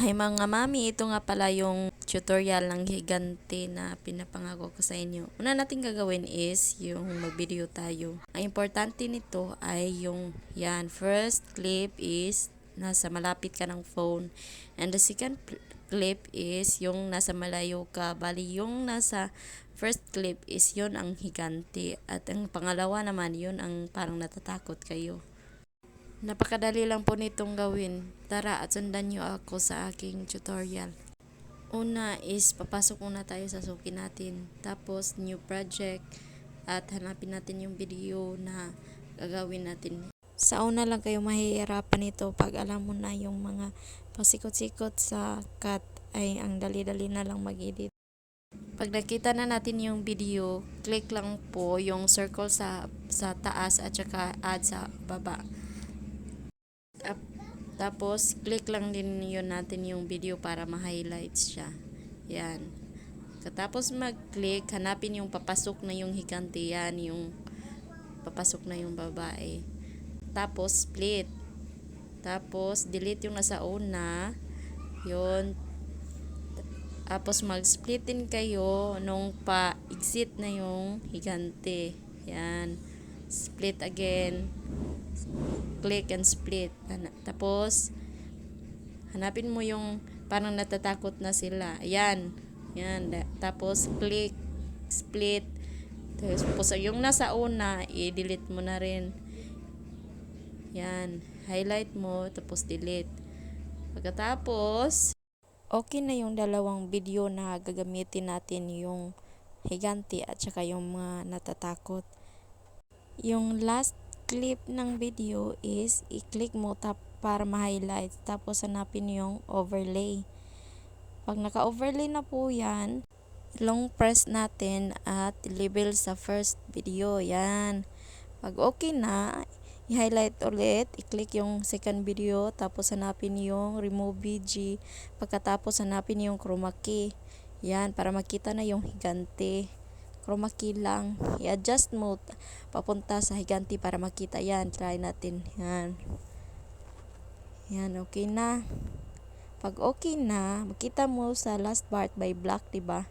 Hi mga mami, ito nga pala yung tutorial ng higante na pinapangako ko sa inyo. Una natin gagawin is yung mag-video tayo. Ang importante nito ay yung yan. First clip is nasa malapit ka ng phone. And the second clip is yung nasa malayo ka. Bali yung nasa first clip is yun ang higante. At ang pangalawa naman yun ang parang natatakot kayo. Napakadali lang po nitong gawin. Tara at sundan nyo ako sa aking tutorial. Una is papasok muna tayo sa suki natin. Tapos new project at hanapin natin yung video na gagawin natin. Sa una lang kayo mahihirapan ito pag alam mo na yung mga pasikot-sikot sa cut ay ang dali-dali na lang mag-edit. Pag nakita na natin yung video, click lang po yung circle sa taas at saka add sa baba. Tapos, click lang din yun natin yung video para ma-highlights siya. Yan. Katapos mag-click, hanapin yung papasok na yung higante. Yan, yung papasok na yung babae. Tapos, split. Tapos, delete yung nasa una. Yun. Tapos, mag-split din kayo nung pa-exit na yung higante. Yan. Split again. Click and split. Tapos, hanapin mo yung parang natatakot na sila. Ayan. Yan. Tapos, click, split. Tapos, yung nasa una, i-delete mo na rin. Yan. Highlight mo, tapos delete. Pagkatapos, okay na yung dalawang video na gagamitin natin, yung higante at saka yung mga natatakot. Yung last clip ng video is i-click mo para ma-highlight. Tapos hanapin yung overlay. Pag naka-overlay na po yan, long press natin at label sa first video. Yan. Pag okay na, i-highlight ulit. I-click yung second video. Tapos hanapin yung remove VG. Pagkatapos hanapin yung chroma key. Yan. Para makita na yung higante. Chroma key lang. I-adjust mo papunta sa higante para makita. Yan. Try natin. Yan. Yan. Okay na. Pag okay na, makita mo sa last part by black, diba?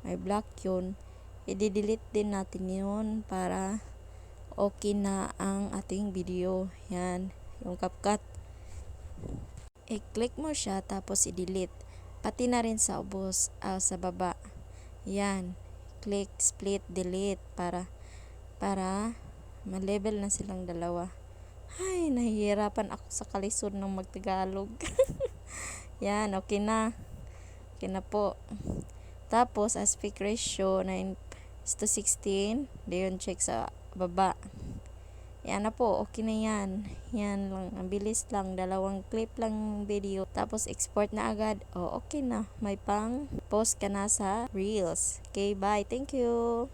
May black yun. I-delete din natin yun para okay na ang ating video. Yan. Yung CapCut. I-click mo siya tapos i-delete. Pati na rin sa ubos, sa baba. Yan. Click, split, delete para ma-level na silang dalawa. Ay, nahihirapan ako sa kalisod ng magtagalog. Yan, okay na. Okay na po. Tapos, aspect ratio 9:16. Diyon check sa baba. Yan na po, okay na yan. Yan lang, ang bilis lang. Dalawang clip lang video. Tapos, export na agad. O, okay na. May pang post ka na sa Reels. Okay, bye. Thank you.